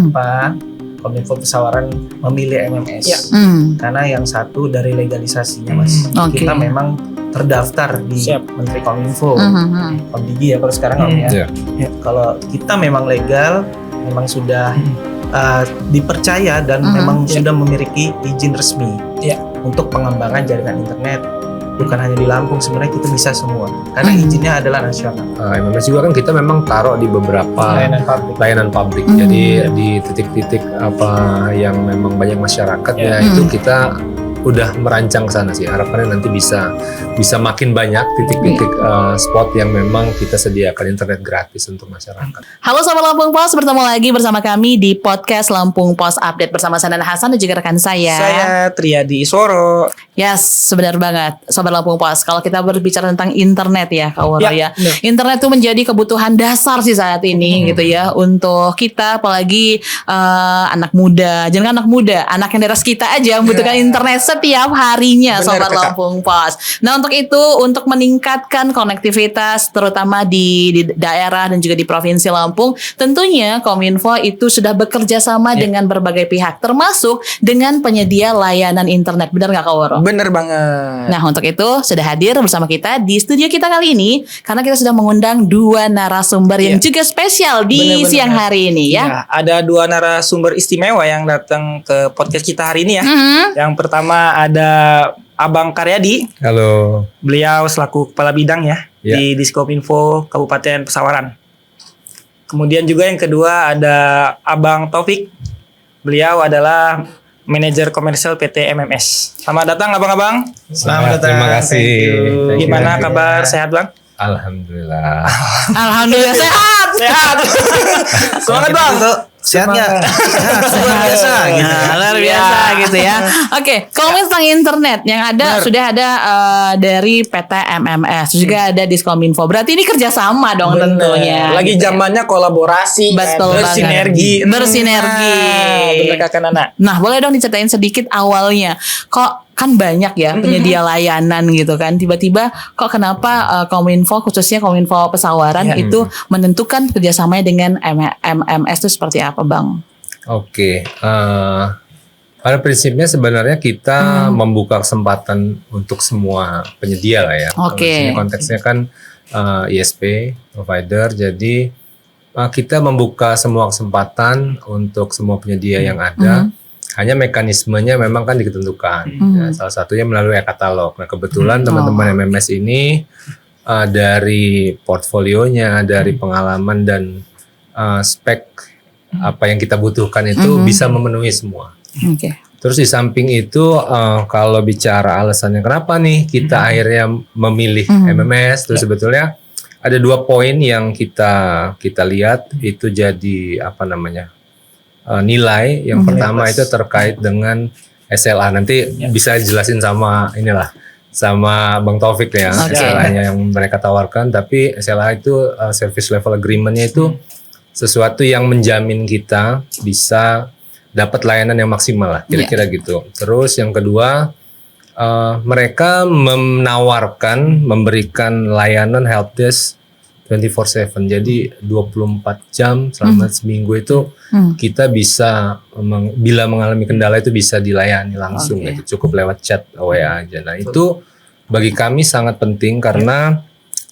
kenapa Kominfo Pesawaran memilih MMS? Ya. Karena yang satu dari legalisasinya, Mas. Oke. Kita memang terdaftar di Menteri Kominfo, Om Digi ya kalau sekarang Om ya. Kalau kita memang legal, memang sudah dipercaya dan memang sudah memiliki izin resmi untuk pengembangan jaringan internet. Bukan hanya di Lampung, sebenarnya kita bisa semua karena izinnya adalah nasional. MMS juga kan kita memang taruh di beberapa layanan publik. Jadi di titik-titik apa yang memang banyak masyarakat itu kita udah merancang ke sana sih. Harapannya nanti bisa makin banyak titik-titik spot yang memang kita sediakan internet gratis untuk masyarakat. Halo Sobat Lampung Pos, bertemu lagi bersama kami di podcast Lampung Pos Update bersama Sandan Hasan dan juga rekan saya. Saya Triadi Isworo. Yes, benar banget Sobat Lampung Pos. Kalau kita berbicara tentang internet ya Kak Woro ya. Internet itu menjadi kebutuhan dasar sih saat ini gitu ya untuk kita, apalagi anak muda. Jangan anak muda, anak yang di atas kita aja membutuhkan internet setiap harinya. Bener, Sobat Kakak. Lampung Pos. Nah untuk itu, untuk meningkatkan konektivitas terutama di daerah dan juga di Provinsi Lampung, tentunya Kominfo itu sudah bekerja sama dengan berbagai pihak, termasuk dengan penyedia layanan internet. Benar nggak Kak Woro? Bener banget. Nah untuk itu sudah hadir bersama kita di studio kita kali ini, karena kita sudah mengundang dua narasumber yang juga spesial di Bener-bener. siang hari ini ya. Ya, ada dua narasumber istimewa yang datang ke podcast kita hari ini ya. Yang pertama ada Abang Karyadi. Halo. Beliau selaku kepala bidang ya di Diskominfo Kabupaten Pesawaran. Kemudian juga yang kedua ada Abang Taufik. Beliau adalah manajer komersial PT MMS. Selamat datang abang-abang. Selamat datang. Terima kasih. Thank you. Gimana kabar? Sehat bang? Alhamdulillah. Alhamdulillah sehat. Sehat. Semangat bang. Sehat nggak? Luar biasa gitu. Nah, luar biasa gitu ya. Oke, ngomongin tentang internet yang ada sudah ada dari PT MMS, juga ada Diskominfo. Berarti ini kerjasama dong tentunya. Lagi gitu ya. zamannya kolaborasi, Betul banget. bersinergi. Bersinergi. Bener kakak Nana. Nah, boleh dong diceritain sedikit awalnya. Kok kan banyak ya penyedia layanan gitu kan. Tiba-tiba kok kenapa Kominfo, khususnya Kominfo Pesawaran itu menentukan kerjasamanya dengan MMS itu seperti apa Bang? Oke, pada prinsipnya sebenarnya kita membuka kesempatan untuk semua penyedia lah ya. Oke. Kalau di sini konteksnya kan ISP, provider, jadi kita membuka semua kesempatan untuk semua penyedia yang ada. Hanya mekanismenya memang kan ditentukan. Ya, salah satunya melalui e-katalog. Nah kebetulan teman-teman MMS ini dari portfolionya, dari pengalaman dan spek apa yang kita butuhkan itu bisa memenuhi semua. Oke. Terus di samping itu kalau bicara alasannya kenapa nih kita akhirnya memilih MMS, itu sebetulnya ada 2 poin yang kita lihat itu jadi apa namanya nilai. Yang pertama itu terkait dengan SLA. Nanti bisa jelasin sama sama Bang Taufik ya SLA-nya yang mereka tawarkan. Tapi SLA itu service level agreement-nya itu sesuatu yang menjamin kita bisa dapat layanan yang maksimal lah, kira-kira gitu. Terus yang kedua, mereka memberikan layanan helpdesk 24/7. Jadi 24 jam selama seminggu itu kita bisa bila mengalami kendala itu bisa dilayani langsung gitu. Cukup lewat chat WA aja. Nah, itu bagi kami sangat penting karena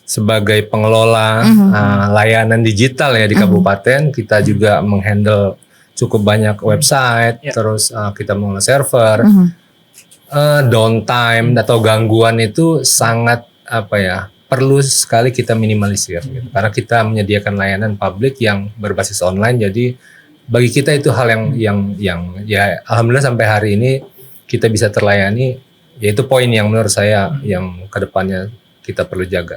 sebagai pengelola layanan digital ya di kabupaten, kita juga menghandle cukup banyak website, terus kita mengelola server. Downtime atau gangguan itu sangat perlu sekali kita minimalisir gitu. Karena kita menyediakan layanan publik yang berbasis online, jadi bagi kita itu hal yang ya alhamdulillah sampai hari ini kita bisa terlayani. Yaitu poin yang menurut saya yang kedepannya kita perlu jaga.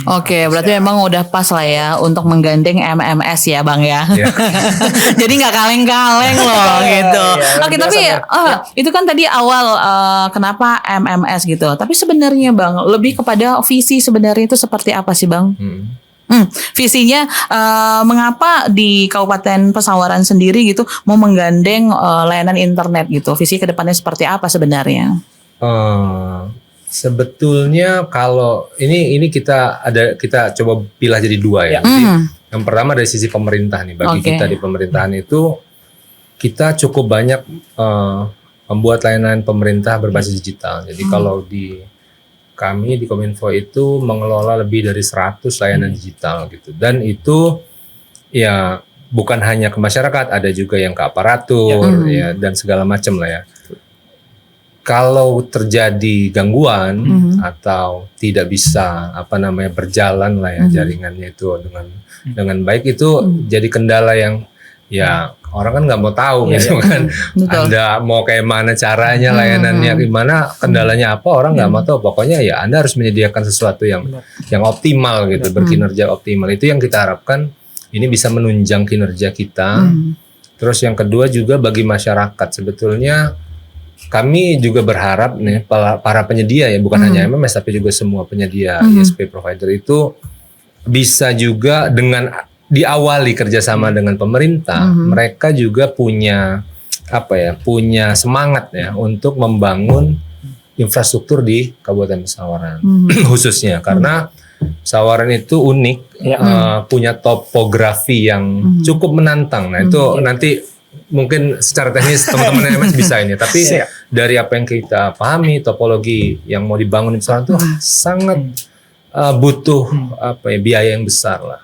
Oke, berarti memang udah pas lah ya untuk menggandeng MMS ya Bang ya. Jadi nggak kaleng-kaleng loh gitu. Oke, tapi itu kan tadi awal kenapa MMS gitu. Tapi sebenarnya Bang, lebih kepada visi sebenarnya itu seperti apa sih Bang? Visinya mengapa di Kabupaten Pesawaran sendiri gitu mau menggandeng layanan internet gitu. Visi kedepannya seperti apa sebenarnya? Sebetulnya kalau ini kita coba pilah jadi 2 ya. Jadi yang pertama dari sisi pemerintah nih, bagi kita di pemerintahan itu kita cukup banyak membuat layanan pemerintah berbasis digital. Jadi kalau kami di Kominfo itu mengelola lebih dari 100 layanan digital gitu. Dan itu ya bukan hanya ke masyarakat, ada juga yang ke aparatur ya dan segala macam lah ya. Kalau terjadi gangguan atau tidak bisa berjalan lah ya jaringannya itu dengan baik, itu jadi kendala yang ya orang kan nggak mau tahu gitu kan. Anda mau kayak mana caranya, layanannya gimana, kendalanya apa, orang nggak mau tahu. Pokoknya ya Anda harus menyediakan sesuatu yang optimal gitu, berkinerja optimal. Itu yang kita harapkan ini bisa menunjang kinerja kita. Terus yang kedua juga bagi masyarakat, sebetulnya kami juga berharap nih para penyedia ya, bukan hanya MMS tapi juga semua penyedia ISP provider itu bisa juga dengan diawali kerjasama dengan pemerintah, mereka juga punya punya semangat ya untuk membangun infrastruktur di Kabupaten Pesawaran khususnya karena Pesawaran itu unik, punya topografi yang cukup menantang. Nah itu nanti mungkin secara teknis teman-teman MMS bisa ini, tapi dari apa yang kita pahami, topologi yang mau dibangun di Pesawaran itu sangat butuh biaya yang besar lah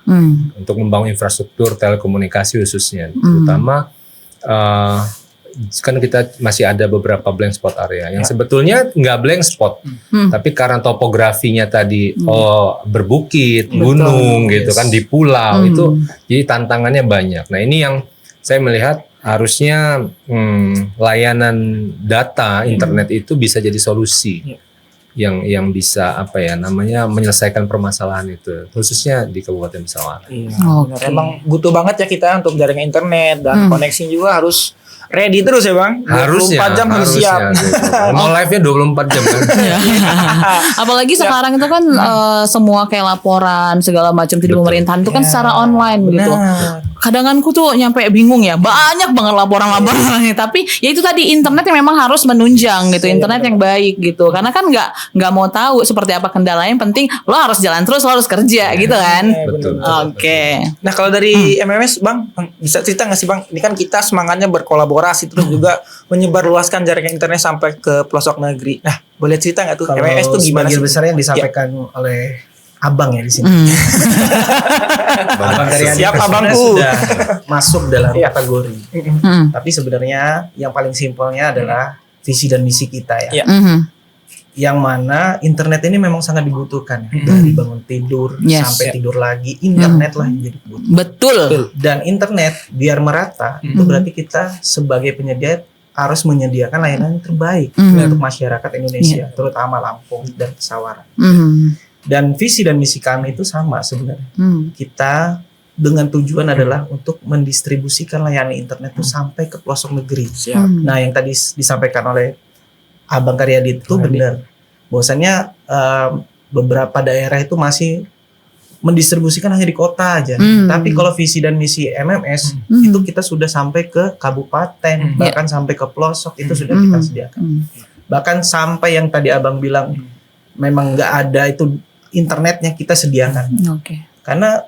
untuk membangun infrastruktur telekomunikasi khususnya, terutama kan kita masih ada beberapa blank spot area yang sebetulnya nggak blank spot, tapi karena topografinya tadi berbukit, gunung gitu kan, di pulau itu jadi tantangannya banyak. Nah ini yang saya melihat harusnya layanan data internet itu bisa jadi solusi yang bisa menyelesaikan permasalahan itu khususnya di Kabupaten Pesawaran. Emang butuh banget ya kita untuk jaringan internet dan koneksi juga harus ready terus ya Bang. 24 jam harus siap. Mau live-nya 24 jam kan. Apalagi sekarang itu kan semua kayak laporan segala macam di pemerintahan itu kan secara online begitu. Kadang-kadang tuh nyampe bingung ya, banyak banget laporan-laporannya, tapi ya itu tadi internet yang memang harus menunjang gitu, internet yang baik gitu. Karena kan nggak mau tahu seperti apa kendalanya, yang penting lo harus jalan terus, lo harus kerja gitu kan. Betul. Oke. Nah kalau dari MMS Bang, bisa cerita nggak sih Bang? Ini kan kita semangatnya berkolaborasi terus juga menyebarluaskan jaringan internet sampai ke pelosok negeri. Nah boleh cerita nggak tuh MMS tuh gimana sih? Sebagian besar yang disampaikan oleh Abang ya di sini. Abang dari siap abangku sudah masuk dalam kategori. Tapi sebenarnya yang paling simpelnya adalah visi dan misi kita ya. Yang mana internet ini memang sangat dibutuhkan dari bangun tidur sampai tidur lagi, internet lah yang jadi kebutuhan. Betul. Dan internet biar merata itu berarti kita sebagai penyedia harus menyediakan layanan yang terbaik untuk masyarakat Indonesia, terutama Lampung dan Pesawaran. Dan visi dan misi kami itu sama sebenarnya. Kita dengan tujuan adalah untuk mendistribusikan layanan internet itu sampai ke pelosok negeri. Nah, yang tadi disampaikan oleh Abang Karyadi itu benar. Bahwasannya beberapa daerah itu masih mendistribusikan hanya di kota aja. Tapi kalau visi dan misi MMS itu kita sudah sampai ke kabupaten, bahkan sampai ke pelosok itu sudah kita sediakan. Bahkan sampai yang tadi Abang bilang memang nggak ada itu internetnya kita sediakan. Karena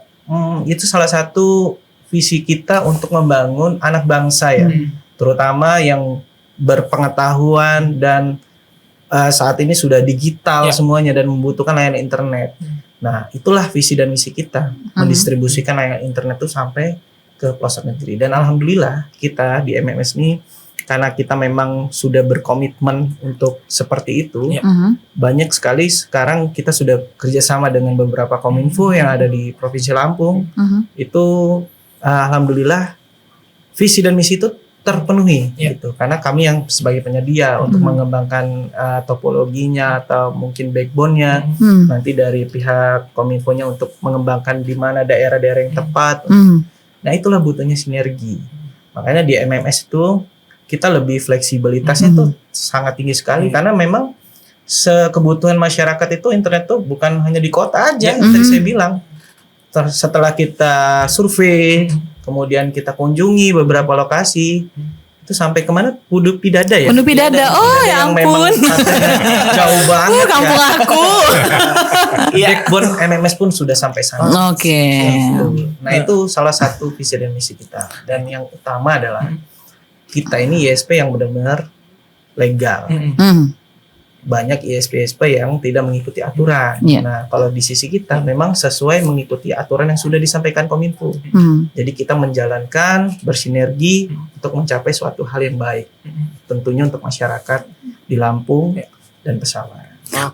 itu salah satu visi kita untuk membangun anak bangsa ya, terutama yang berpengetahuan dan saat ini sudah digital semuanya dan membutuhkan layanan internet. Nah itulah visi dan misi kita, mendistribusikan layanan internet itu sampai ke pelosok negeri. Dan alhamdulillah kita di MMS ini karena kita memang sudah berkomitmen untuk seperti itu, banyak sekali sekarang kita sudah kerjasama dengan beberapa kominfo yang ada di Provinsi Lampung. Itu alhamdulillah visi dan misi itu terpenuhi gitu. Karena kami yang sebagai penyedia untuk mengembangkan topologinya atau mungkin backbone-nya, nanti dari pihak kominfonya untuk mengembangkan di mana daerah-daerah yang tepat. Nah itulah butuhnya sinergi. Makanya di MMS itu kita lebih fleksibilitasnya tuh sangat tinggi sekali karena memang kebutuhan masyarakat itu internet tuh bukan hanya di kota aja. Tadi saya bilang setelah kita survei, kemudian kita kunjungi beberapa lokasi, itu sampai kemana? Pudu Pidada ya? Pudu Pidada, oh ya ampun, jauh banget. Kampung aku. Backbone MMS pun sudah sampai sana. Oke. Nah itu salah satu visi dan misi kita. Dan yang utama adalah kita ini ISP yang benar-benar legal. Banyak ISP-ISP yang tidak mengikuti aturan. Nah, kalau di sisi kita memang sesuai mengikuti aturan yang sudah disampaikan Kominfo. Jadi kita menjalankan bersinergi untuk mencapai suatu hal yang baik. Tentunya untuk masyarakat di Lampung dan Pesawaran.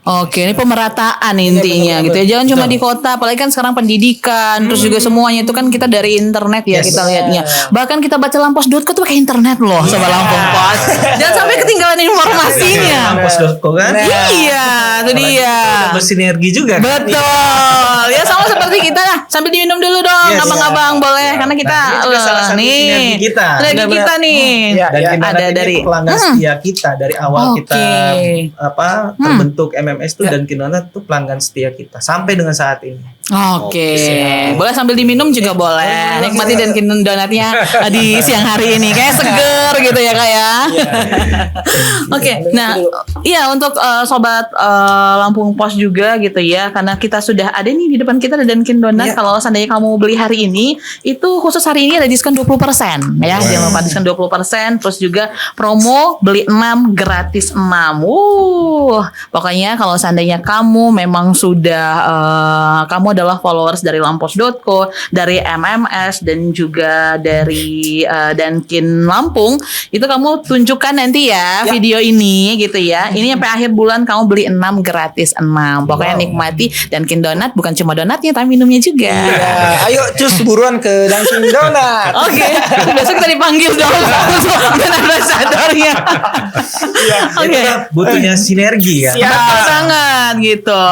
Oke, ini pemerataan intinya gitu ya. Jangan cuma di kota, apalagi kan sekarang pendidikan, terus juga semuanya itu kan kita dari internet ya kita lihatnya. Bahkan kita baca lampos.co tuh pakai internet loh, Sobat Lampung Pos. Jangan sampai ketinggalan informasinya. Lampos.co kan? Iya, itu dia. Bersinergi juga kan? Betul. Ya sama seperti kita lah. Sambil diminum dulu dong, abang-abang boleh karena kita nih kita nih. Dan ada dari pelanggan setia kita dari awal kita terbentuk MMS itu dan Kindonat itu pelanggan setia kita sampai dengan saat ini. Oke. Boleh sambil diminum juga boleh. Nikmati dan Kindonatnya di siang hari ini kayak seger gitu ya Kak ya. Oke. Nah, iya untuk sobat Lampung Pos juga gitu ya, karena kita sudah ada nih di depan kita ada Dunkin Donat. Kalau seandainya kamu beli hari ini, itu khusus hari ini ada diskon 20% ya. Jangan lupa diskon 20%, terus juga promo beli 6 gratis 6. Pokoknya kalau seandainya kamu memang sudah kamu adalah followers dari lampos.co, dari MMS dan juga dari Dunkin Lampung, itu kamu tunjukkan nanti ya video ini gitu ya. Ini sampai akhir bulan kamu beli 6 gratis 6. Pokoknya nikmati Dunkin Donat, bukan cuma donatnya tapi minumnya juga. Ayo cus buruan ke Dunkin Donat. Oke. Besok kita dipanggil dong dan ambasadornya. Oke. Butuhnya sinergi kan. Betul banget gitu.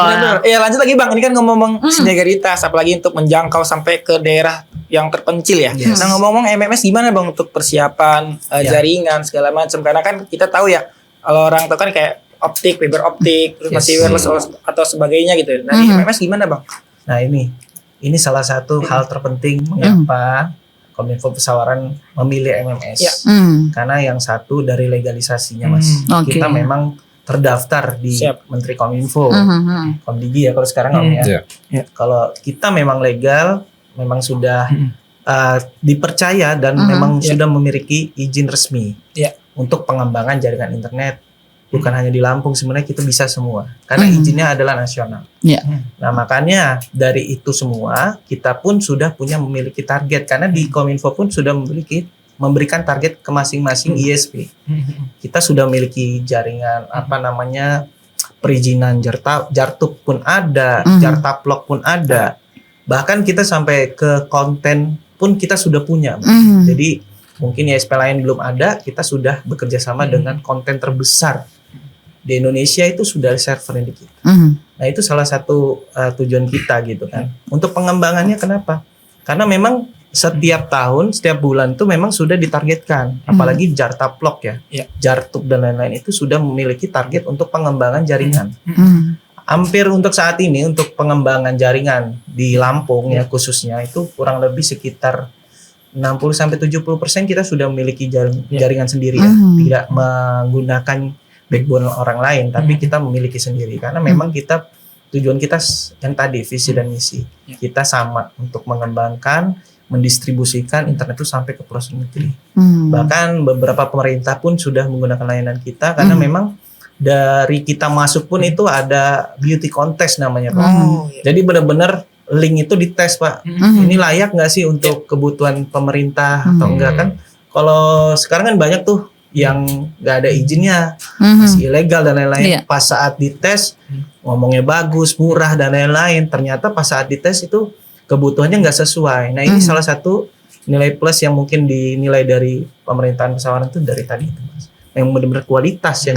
Ya lanjut lagi Bang, ini kan ngomong sinergitas, apalagi untuk menjangkau sampai ke daerah yang terpencil ya. Nah ngomong-ngomong MMS gimana Bang untuk persiapan jaringan segala macam, karena kan kita tahu ya kalau orang tahu kan kayak optik, fiber optik, terus masih wireless atau sebagainya gitu. Nah di MMS gimana Bang? Nah ini salah satu hal terpenting mengapa Kominfo Pesawaran memilih MMS. Karena yang satu dari legalisasinya Mas. Kita memang terdaftar di Menteri Kominfo, Komdigi ya kalau sekarang ya. Kalau kita memang legal, memang sudah dipercaya dan memang sudah memiliki izin resmi untuk pengembangan jaringan internet. Bukan hanya di Lampung, sebenarnya kita bisa semua karena izinnya adalah nasional. Nah makanya dari itu semua kita pun sudah memiliki target, karena di Kominfo pun sudah memberikan target ke masing-masing ISP. Kita sudah memiliki jaringan perizinan Jartup pun ada, Jartaplok pun ada. Bahkan kita sampai ke konten pun kita sudah punya. Jadi mungkin ISP lain belum ada, kita sudah bekerja sama dengan konten terbesar di Indonesia, itu sudah servernya di kita. Nah itu salah satu tujuan kita gitu kan. Untuk pengembangannya kenapa? Karena memang setiap tahun, setiap bulan itu memang sudah ditargetkan. Apalagi Jartaplok ya, Jartup dan lain-lain itu sudah memiliki target untuk pengembangan jaringan. Hampir untuk saat ini untuk pengembangan jaringan di Lampung ya khususnya itu kurang lebih sekitar 60-70% kita sudah memiliki jaringan sendiri ya. Tidak menggunakan backbone orang lain, tapi kita memiliki sendiri. Karena memang tujuan kita yang tadi, visi dan misi. Kita sama untuk mengembangkan, mendistribusikan internet itu sampai ke pelosok negeri. Bahkan beberapa pemerintah pun sudah menggunakan layanan kita, karena memang dari kita masuk pun itu ada beauty contest namanya Pak. Jadi benar-benar link itu dites Pak. Ini layak nggak sih untuk kebutuhan pemerintah atau enggak kan? Kalau sekarang kan banyak tuh yang nggak ada izinnya, masih ilegal dan lain-lain. Pas saat dites ngomongnya bagus, murah dan lain-lain. Ternyata pas saat dites itu kebutuhannya nggak sesuai. Nah ini salah satu nilai plus yang mungkin dinilai dari pemerintahan Pesawaran itu dari tadi itu Mas. Yang benar-benar kualitas yang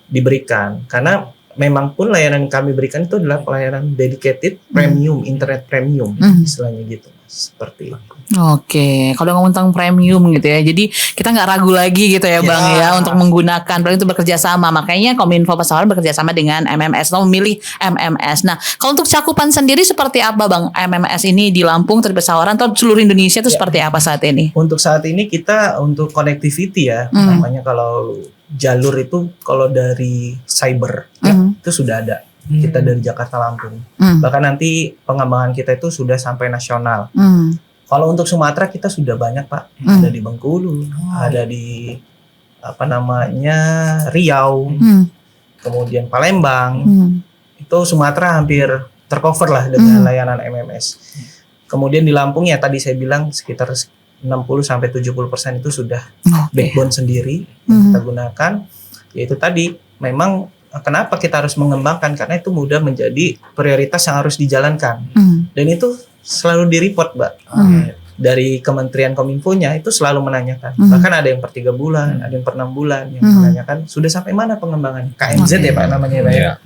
diberikan. Karena memang pun layanan yang kami berikan itu adalah pelayanan dedicated premium, internet premium istilahnya gitu Mas. Seperti itu. Oke, kalau ngomong tentang premium gitu ya, jadi kita nggak ragu lagi gitu ya Bang ya untuk menggunakan, paling itu bekerja sama. Makanya Kominfo Pesawaran bekerja sama dengan MMS atau memilih MMS. Nah, kalau untuk cakupan sendiri seperti apa Bang MMS ini di Lampung, Pesawaran atau seluruh Indonesia itu seperti apa saat ini? Untuk saat ini kita untuk connectivity ya, namanya kalau jalur itu kalau dari cyber itu sudah ada. Kita dari Jakarta Lampung. Bahkan nanti pengembangan kita itu sudah sampai nasional. Kalau untuk Sumatera kita sudah banyak Pak, ada di Bengkulu, ada di Riau, kemudian Palembang. Itu Sumatera hampir tercover lah dengan layanan MMS. Kemudian di Lampung ya tadi saya bilang sekitar 60-70% itu sudah backbone sendiri yang kita gunakan. Yaitu tadi memang kenapa kita harus mengembangkan, karena itu mudah menjadi prioritas yang harus dijalankan. Dan itu selalu di-report Mbak. Dari Kementerian Kominfo-nya itu selalu menanyakan. Bahkan ada yang per 3 bulan, ada yang per 6 bulan yang menanyakan sudah sampai mana pengembangannya. KMZ ya Pak namanya Pak.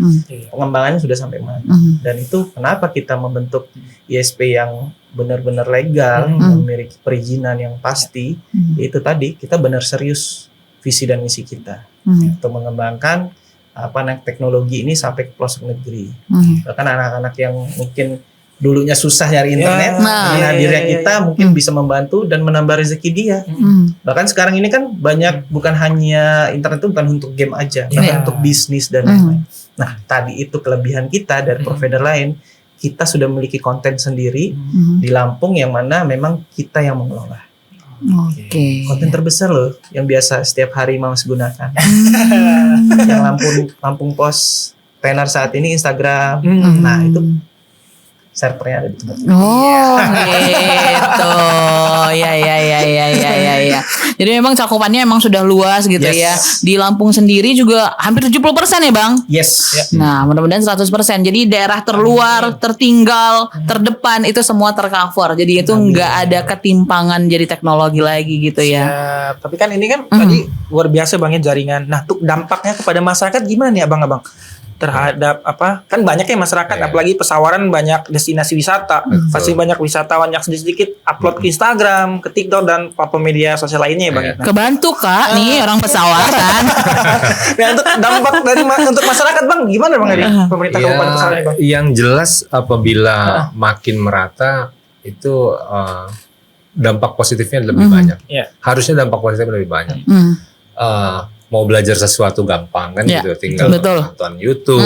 Pengembangannya sudah sampai mana. Dan itu kenapa kita membentuk ISP yang benar-benar legal, memiliki perizinan yang pasti. Itu tadi kita benar serius visi dan misi kita untuk mengembangkan teknologi ini sampai ke pelosok negeri. Bahkan anak-anak yang mungkin dulunya susah nyari internet, hadirnya kita mungkin bisa membantu dan menambah rezeki dia. Bahkan sekarang ini kan banyak, bukan hanya internet itu bukan untuk game aja, bahkan untuk bisnis dan lain-lain. Nah, tadi itu kelebihan kita dari provider lain, kita sudah memiliki konten sendiri di Lampung yang mana memang kita yang mengelola. Konten terbesar loh yang biasa setiap hari Mas gunakan. Yang Lampung Post Tenar saat ini Instagram. Nah, itu servernya ada di tempat. Gitu. Ya. Jadi memang cakupannya emang sudah luas gitu ya. Di Lampung sendiri juga hampir 70% ya, Bang? Yes. Nah, mudah-mudahan 100%. Jadi daerah terluar, tertinggal, terdepan itu semua tercover. Jadi itu nggak ada ketimpangan jadi teknologi lagi gitu ya. Tapi kan ini kan tadi luar biasa Bang ya jaringan. Nah, tuh dampaknya kepada masyarakat gimana nih Abang-abang? Terhadap kan banyak ya masyarakat, apalagi Pesawaran banyak destinasi wisata, pasti banyak wisatawan yang sedikit upload ke Instagram, ke TikTok dan platform media sosial lainnya ya Bang. Kebantu Kak nih orang Pesawaran. Nah, untuk dampak dari untuk masyarakat Bang gimana Bang dari pemerintah Kabupaten Pesawaran Bang? Yang jelas apabila makin merata itu dampak positifnya lebih banyak. Harusnya dampak positifnya lebih banyak. Mau belajar sesuatu gampang kan gitu, tinggal nonton YouTube,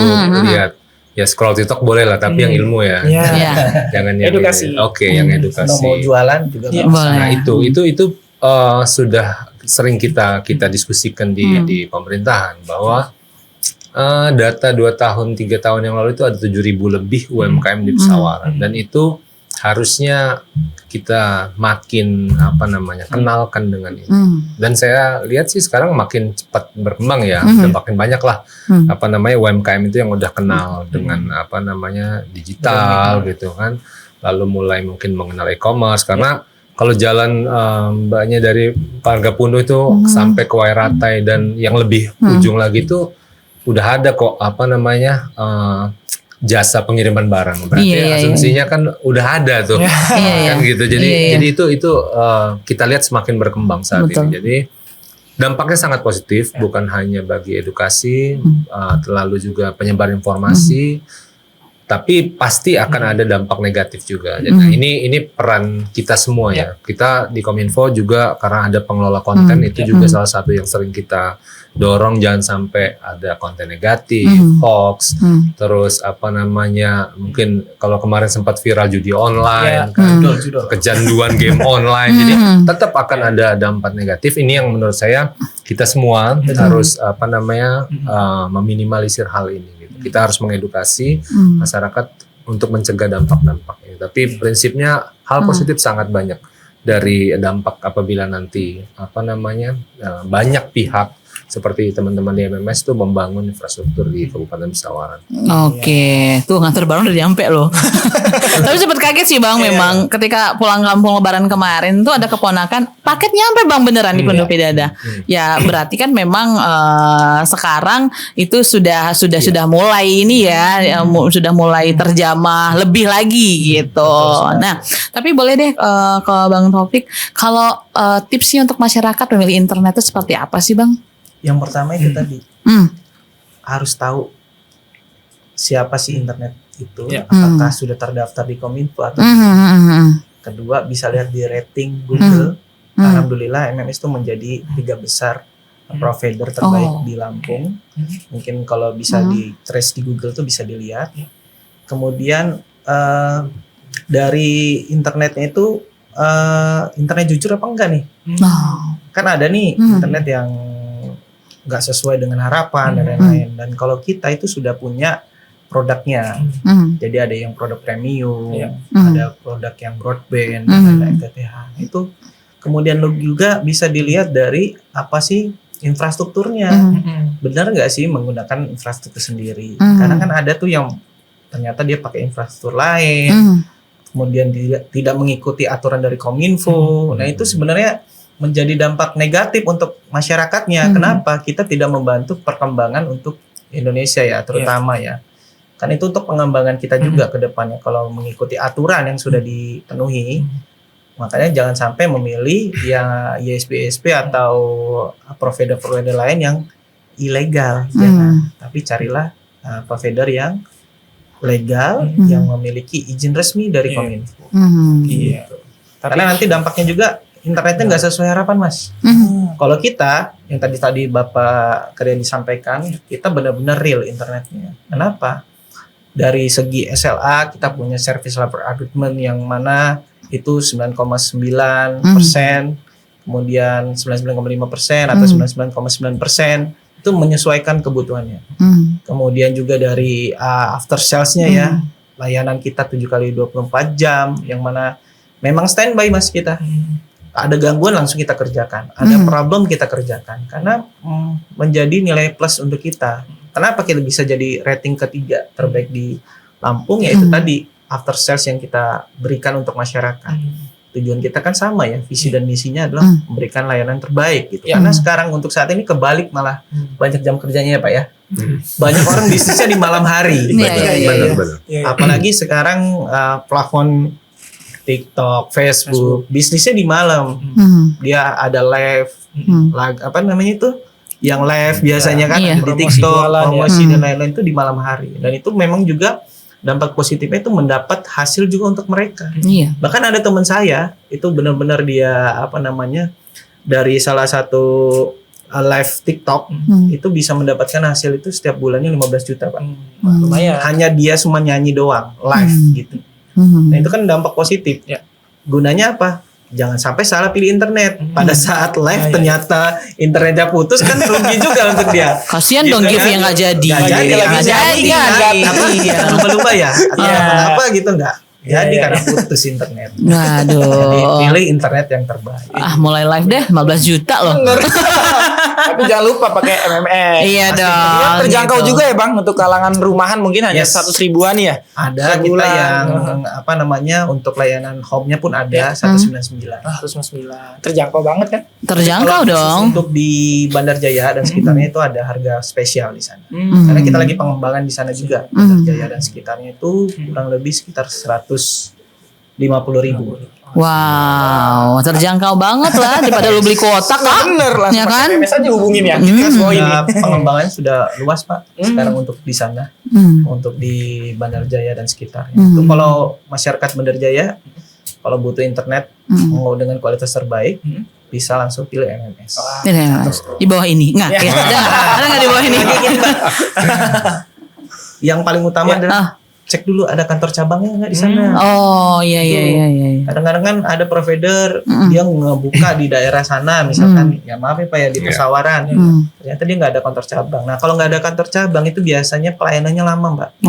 lihat ya scroll TikTok boleh lah, tapi yang ilmu ya. Jangan yang edukasi. Yang edukasi. Mau jualan juga Nah, itu sudah sering kita diskusikan di pemerintahan bahwa data 2 tahun 3 tahun yang lalu itu ada 7.000 lebih UMKM di Pesawaran, dan itu harusnya kita makin kenalkan dengan ini. Dan saya lihat sih sekarang makin cepat berkembang ya, dan makin banyak lah UMKM itu yang udah kenal dengan digital gitu kan, lalu mulai mungkin mengenal e-commerce, karena kalau jalan mbaknya dari Margapundo itu sampai ke Wairatai dan yang lebih ujung lagi itu udah ada kok jasa pengiriman barang, berarti asumsinya kan udah ada tuh, kan gitu. Jadi itu kita lihat semakin berkembang saat ini. Jadi dampaknya sangat positif, bukan hanya bagi edukasi, lalu juga penyebar informasi, tapi pasti akan ada dampak negatif juga. Jadi ini peran kita semua ya. Kita di Kominfo juga karena ada pengelola konten itu juga salah satu yang sering kita dorong, jangan sampai ada konten negatif, hoax, terus mungkin kalau kemarin sempat viral judi online, kecanduan game online, jadi tetap akan ada dampak negatif. Ini yang menurut saya kita semua harus meminimalisir hal ini. Gitu. Kita harus mengedukasi masyarakat untuk mencegah dampak-dampak ini. Tapi prinsipnya hal positif sangat banyak dari dampak apabila nanti banyak pihak seperti teman-teman di MMS itu membangun infrastruktur di Kabupaten Pesawaran. Tuh nganter barang udah nyampe loh. Tapi sempat kaget sih Bang, memang ketika pulang kampung Lebaran kemarin tuh ada keponakan paket nyampe Bang beneran di Pondok Pidada. Ya berarti kan memang sekarang itu sudah mulai ini ya, sudah mulai terjamah lebih lagi gitu. Nah, tapi boleh deh ke Bang Taufik, kalau tipsnya untuk masyarakat memilih internet itu seperti apa sih Bang? Yang pertama itu tadi harus tahu siapa sih internet itu, apakah sudah terdaftar di Kominfo atau kedua bisa lihat di rating Google. Alhamdulillah MMS itu menjadi 3 besar provider terbaik di Lampung. Mungkin kalau bisa di trace di Google tuh bisa dilihat. Kemudian dari internetnya itu internet jujur apa enggak nih? Kan ada nih internet yang nggak sesuai dengan harapan dan lain-lain. Dan kalau kita itu sudah punya produknya, jadi ada yang produk premium, ada produk yang broadband, dan FTTH. Itu kemudian lo juga bisa dilihat dari apa sih infrastrukturnya, benar nggak sih menggunakan infrastruktur sendiri? Karena kan ada tuh yang ternyata dia pakai infrastruktur lain, kemudian tidak mengikuti aturan dari Kominfo. Nah itu sebenarnya menjadi dampak negatif untuk masyarakatnya. Kenapa? Kita tidak membantu perkembangan untuk Indonesia ya, terutama ya. Kan itu untuk pengembangan kita juga ke depannya. Kalau mengikuti aturan yang sudah dipenuhi, makanya jangan sampai memilih ya ISP atau provider-provider lain yang ilegal. Jangan. Tapi carilah provider yang legal, yang memiliki izin resmi dari Kominfo. Gitu. Karena nanti dampaknya juga internetnya nggak sesuai harapan, Mas. Kalau kita yang tadi Bapak Keren disampaikan, kita benar-benar real internetnya. Kenapa? Dari segi SLA kita punya service level agreement yang mana itu 9,9%, kemudian 99,5% atau 99,9% itu menyesuaikan kebutuhannya. Kemudian juga dari after sales-nya ya, layanan kita 7x24 jam yang mana memang standby Mas kita. Ada gangguan langsung kita kerjakan, ada problem kita kerjakan karena menjadi nilai plus untuk kita. Kenapa kita bisa jadi rating ketiga terbaik di Lampung, yaitu tadi after sales yang kita berikan untuk masyarakat. Tujuan kita kan sama ya, visi dan misinya adalah memberikan layanan terbaik gitu. Karena sekarang untuk saat ini kebalik malah banyak jam kerjanya ya Pak ya. Banyak orang bisnisnya di malam hari. Benar. Apalagi sekarang plafon TikTok, Facebook, bisnisnya di malam. Dia ada live, apa namanya itu? Yang live biasanya kan di TikTok, promosi dan lain-lain itu di malam hari. Dan itu memang juga dampak positifnya itu mendapat hasil juga untuk mereka. Bahkan ada teman saya itu benar-benar dia apa namanya dari salah satu live TikTok itu bisa mendapatkan hasil itu setiap bulannya 15 juta Pak. Lumayan. Hanya dia cuma nyanyi doang live gitu. Nah itu kan dampak positif. Gunanya apa? Jangan sampai salah pilih internet. Pada saat live ternyata internetnya putus kan rugi juga untuk dia. Kasian dong Giv yang nggak jadi. Nggak jadi. Lupa ya. Apa gitu nggak. Jadi karena putus internet. Waduh. Jadi pilih internet yang terbaik. Mulai live deh 15 juta loh. Tapi jangan lupa pakai MMS. Iya dong. Terjangkau juga ya Bang untuk kalangan rumahan mungkin hanya 100 ribuan ya. Ada kita yang apa namanya untuk layanan home-nya pun ada 199. 199. Terjangkau banget kan? Terjangkau dong. Untuk di Bandar Jaya dan sekitarnya itu ada harga spesial di sana. Karena kita lagi pengembangan di sana juga. Bandar Jaya dan sekitarnya itu kurang lebih sekitar 150.000. Wow, terjangkau banget lah daripada lu beli kotak kan? Bener lah. Ya kan? SMS aja hubungin ya. Pengembangannya sudah luas Pak. Sekarang untuk di sana, untuk di Bandar Jaya dan sekitarnya. Itu kalau masyarakat Bandar Jaya, kalau butuh internet mau dengan kualitas terbaik, bisa langsung pilih MMS. Di bawah ini, nggak? Ada nggak di bawah ini? Yang paling utama adalah cek dulu ada kantor cabangnya nggak di sana. Oh iya. Kadang-kadang kan ada provider dia ngebuka di daerah sana, misalkan ya maaf ya Pak ya di Pesawaran, ternyata dia nggak ada kantor cabang. Nah kalau nggak ada kantor cabang itu biasanya pelayanannya lama Mbak.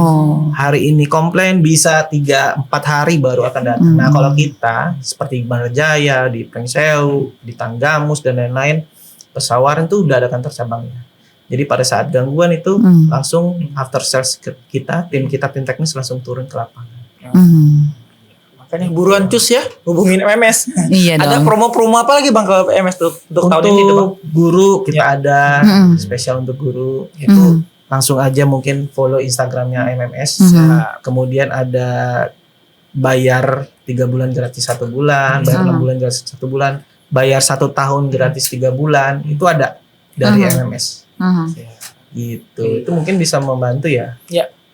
Hari ini komplain bisa 3-4 hari baru akan datang. Nah kalau kita seperti Bandar Jaya, di Prengseu, di Tanggamus dan lain-lain, Pesawaran tuh udah ada kantor cabangnya. Jadi pada saat gangguan itu langsung after sales kita, tim teknis langsung turun ke lapangan. Makanya buruan cus ya, hubungin MMS. Iya ada dong. promo-promo apa lagi Bang kalau MMS tuh untuk tahun ini tuh Bang? Guru kita ada spesial untuk guru itu langsung aja mungkin follow Instagramnya MMS. Kemudian ada bayar 3 bulan gratis 1 bulan, bayar 6 bulan gratis 1 bulan, bayar 1 tahun gratis 3 bulan itu ada dari MMS. Gitu. Itu mungkin bisa membantu ya.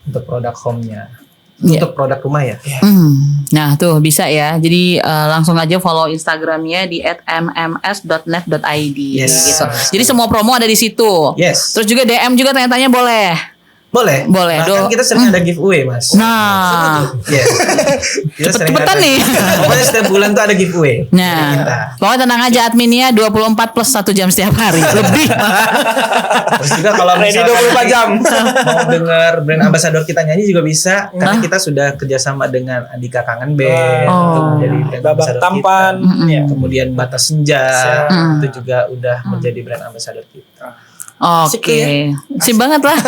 Untuk produk home-nya. Untuk produk rumah ya. Nah tuh bisa ya. Jadi langsung aja follow Instagramnya di @mms.net.id gitu. Jadi semua promo ada di situ. Terus juga DM juga tanya-tanya boleh. Boleh. Bahkan kita sering ada giveaway, Mas. Nah, cepetan nih. Pokoknya setiap bulan tuh ada giveaway. Nah, pokoknya tenang aja adminnya 24 plus 1 jam setiap hari. Lebih. Terus juga kalau misalkan 24 jam mau dengar brand ambassador kita nyanyi juga bisa, karena kita sudah kerjasama dengan Andika Kangen Band untuk menjadi brand ambassador Tampan, kita. Kemudian Batas Senja itu juga udah menjadi brand ambassador kita. Oke, sip banget lah.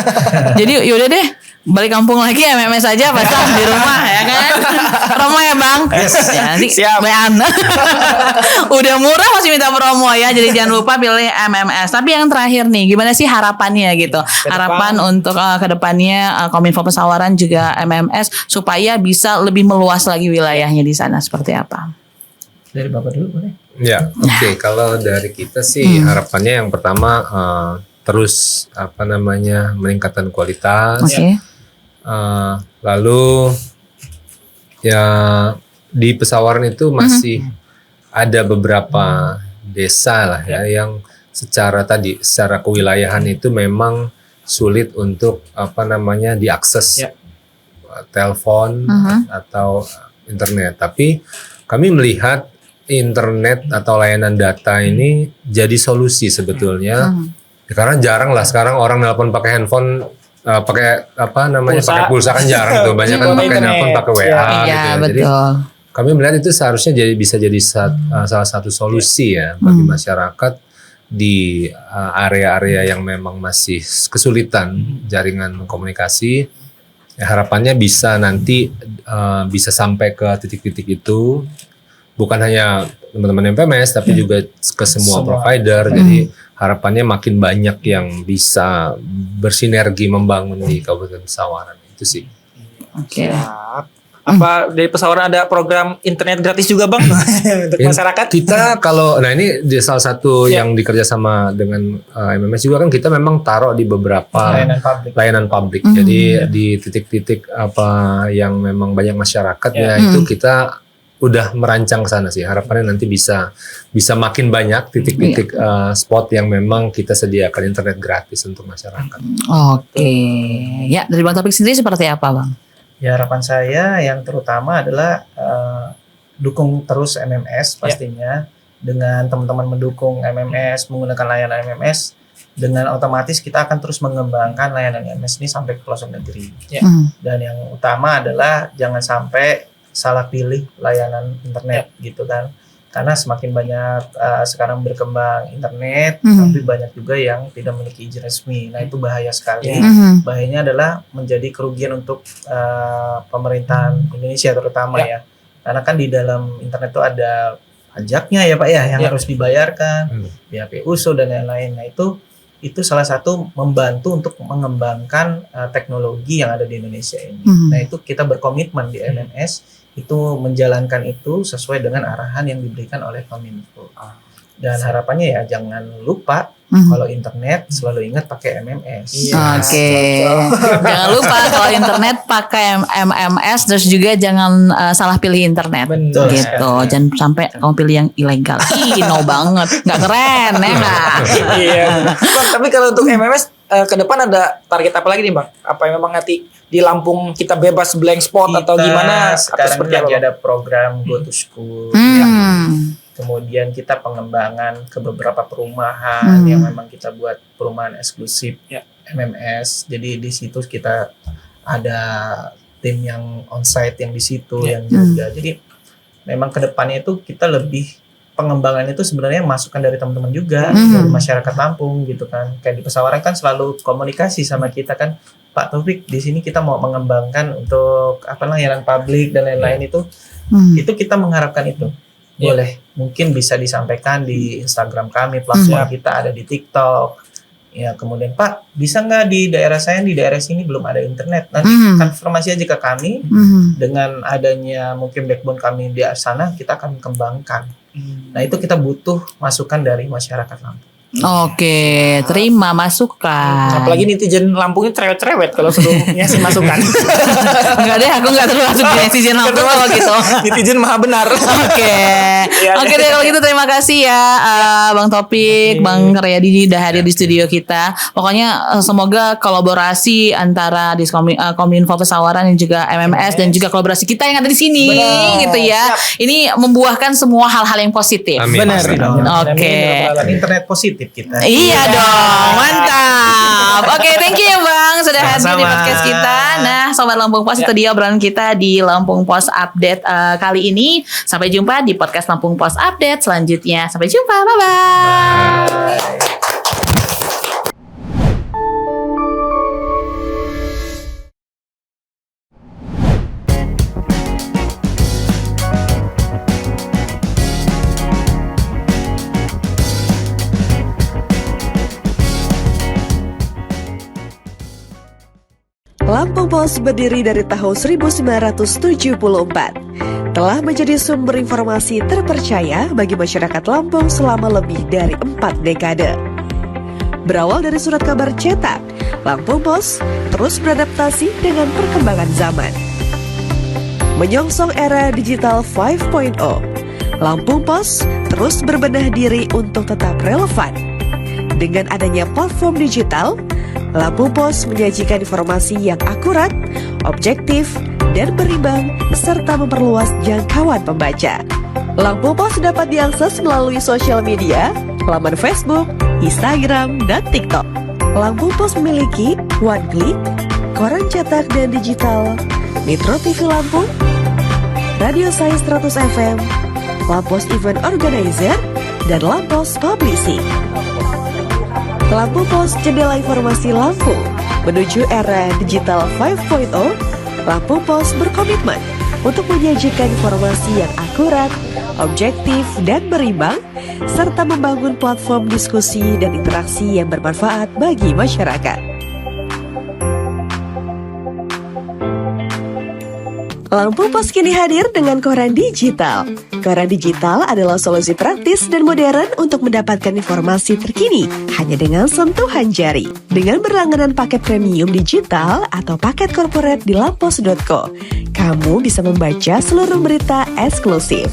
Jadi yaudah deh, balik kampung lagi MMS aja pasang di rumah ya kan. Promo ya Bang. Ya, siap. Udah murah masih minta promo ya. Jadi jangan lupa pilih MMS. Tapi yang terakhir nih, gimana sih harapannya gitu? Harapan untuk kedepannya Kominfo Pesawaran juga MMS supaya bisa lebih meluas lagi wilayahnya di sana seperti apa? Dari Bapak dulu boleh? Ya, oke. Kalau dari kita sih harapannya yang pertama terus meningkatkan kualitas. Lalu ya di Pesawaran itu masih ada beberapa desa lah yang secara kewilayahan itu memang sulit untuk diakses telepon atau internet. Tapi kami melihat internet atau layanan data ini jadi solusi sebetulnya. Karena jarang lah sekarang orang nelpon pakai handphone, pakai pulsa kan jarang tuh, banyak kan pakai nelpon pakai WA gitu ya. Jadi kami melihat itu seharusnya bisa jadi salah satu solusi ya bagi masyarakat di area-area yang memang masih kesulitan jaringan komunikasi. Ya, harapannya bisa nanti bisa sampai ke titik-titik itu, bukan hanya teman-teman MPMS tapi juga ke semua provider. Jadi harapannya makin banyak yang bisa bersinergi membangun di Kabupaten Pesawaran itu sih. Oke. Apa dari Pesawaran ada program internet gratis juga Bang untuk masyarakat? Kita ini di salah satu yang dikerjasama dengan MMS juga kan, kita memang taruh di beberapa layanan publik. Jadi di titik-titik yang memang banyak masyarakatnya itu kita udah merancang ke sana sih. Harapannya nanti bisa makin banyak titik-titik spot yang memang kita sediakan internet gratis untuk masyarakat. Oke. Ya, dari Bang Taufik sendiri seperti apa, Bang? Ya, harapan saya yang terutama adalah dukung terus MMS pastinya. Dengan teman-teman mendukung MMS, menggunakan layanan MMS, dengan otomatis kita akan terus mengembangkan layanan MMS ini sampai ke pelosok negeri. Dan yang utama adalah jangan sampai salah pilih layanan internet gitu kan, karena semakin banyak sekarang berkembang internet, tapi banyak juga yang tidak memiliki izin resmi. Nah itu bahaya sekali. Bahayanya adalah menjadi kerugian untuk pemerintahan Indonesia terutama ya, karena kan di dalam internet itu ada pajaknya ya Pak ya yang harus dibayarkan, biaya PUSO dan lain-lain. Nah itu salah satu membantu untuk mengembangkan teknologi yang ada di Indonesia ini. Nah itu kita berkomitmen di MMS itu menjalankan itu sesuai dengan arahan yang diberikan oleh Kominfo. Dan harapannya ya jangan lupa kalau internet selalu ingat pakai MMS. Oke. Jangan lupa kalau internet pakai MMS, terus juga jangan salah pilih internet. Betul, gitu. Jangan sampai kamu pilih yang ilegal. No banget, nggak keren ya nggak? Iya. Bang, tapi kalau untuk MMS ke depan ada target apa lagi nih Bang? Apa yang memang nanti di Lampung kita bebas blank spot atau gimana? Sekarang lagi ada program Go to School. Kemudian kita pengembangan ke beberapa perumahan yang memang kita buat perumahan eksklusif MMS. Jadi di situ kita ada tim yang onsite yang di situ yang jaga. Jadi memang kedepannya itu kita lebih pengembangan itu sebenarnya masukan dari teman-teman juga dari masyarakat Lampung gitu kan. Kayak di Pesawaran kan selalu komunikasi sama kita kan, Pak Taufik di sini kita mau mengembangkan untuk layanan publik dan lain-lain itu kita mengharapkan itu. Boleh mungkin bisa disampaikan di Instagram kami, platform kita ada di TikTok. Ya, kemudian Pak, bisa nggak di daerah saya, di daerah sini belum ada internet. Nanti konfirmasi aja ke kami. Dengan adanya mungkin backbone kami di sana, kita akan kembangkan. Nah, itu kita butuh masukan dari masyarakat Lampung. Oke, terima masukan. Apalagi netizen Lampung ini cerewet-cerewet kalau suruh ngasih masukan. Enggak deh, aku enggak termasuk di netizen Lampung kalau gitu. Netizen maha benar. Oke. Oke deh kalau gitu terima kasih ya Bang Topik, Bang Karyadi udah hadir di studio kita. Pokoknya semoga kolaborasi antara Kominfo Pesawaran dan juga MMS dan juga kolaborasi kita yang ada di sini gitu ya. Ini membuahkan semua hal-hal yang positif. Amin. Benar. Oke. Internet positif kita. Iya dong, mantap. Oke, thank you ya Bang sudah hadir di Sama-sama. podcast kita. Nah, Sobat Lampung Pos, itu dia obrolan kita di Lampung Pos Update kali ini. Sampai jumpa di podcast Lampung Pos Update selanjutnya. Sampai jumpa, bye-bye. Lampung Pos berdiri dari tahun 1974. Telah menjadi sumber informasi terpercaya bagi masyarakat Lampung selama lebih dari 4 dekade. Berawal dari surat kabar cetak, Lampung Pos terus beradaptasi dengan perkembangan zaman. Menyongsong era digital 5.0, Lampung Pos terus berbenah diri untuk tetap relevan. Dengan adanya platform digital, Lampung Pos menyajikan informasi yang akurat, objektif, dan berimbang, serta memperluas jangkauan pembaca. Lampung Pos dapat diakses melalui sosial media, laman Facebook, Instagram, dan TikTok. Lampung Pos memiliki One Click, koran cetak dan digital, Metro TV Lampung, Radio Saya 100 FM, Lampos Event Organizer, dan Lampos Publishing. Lampung Pos, jendela informasi Lampung. Menuju era digital 5.0, Lampung Pos berkomitmen untuk menyajikan informasi yang akurat, objektif, dan berimbang, serta membangun platform diskusi dan interaksi yang bermanfaat bagi masyarakat. Lampung Pos kini hadir dengan koran digital. Koran digital adalah solusi praktis dan modern untuk mendapatkan informasi terkini hanya dengan sentuhan jari. Dengan berlangganan paket premium digital atau paket corporate di lampos.co, kamu bisa membaca seluruh berita eksklusif.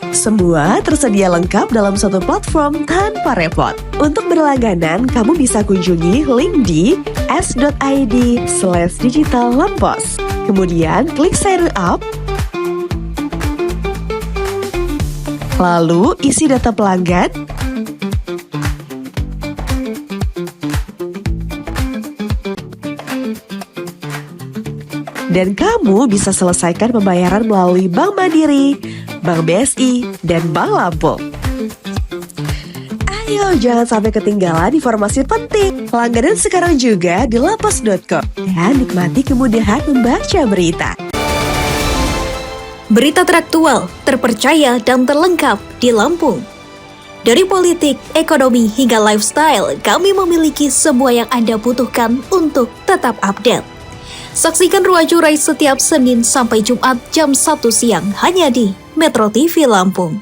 Semua tersedia lengkap dalam satu platform tanpa repot. Untuk berlangganan, kamu bisa kunjungi link di s.id/digitallampos. Kemudian klik sign up, lalu isi data pelanggan, dan kamu bisa selesaikan pembayaran melalui Bank Mandiri, Bank BSI, dan Bank Lampung. Ayo jangan sampai ketinggalan informasi penting. Langganan sekarang juga di lampos.co dan nikmati kemudahan membaca berita. Berita teraktual, terpercaya, dan terlengkap di Lampung. Dari politik, ekonomi, hingga lifestyle, kami memiliki semua yang Anda butuhkan untuk tetap update. Saksikan Ruang Jurai setiap Senin sampai Jumat jam 1 siang hanya di Metro TV Lampung.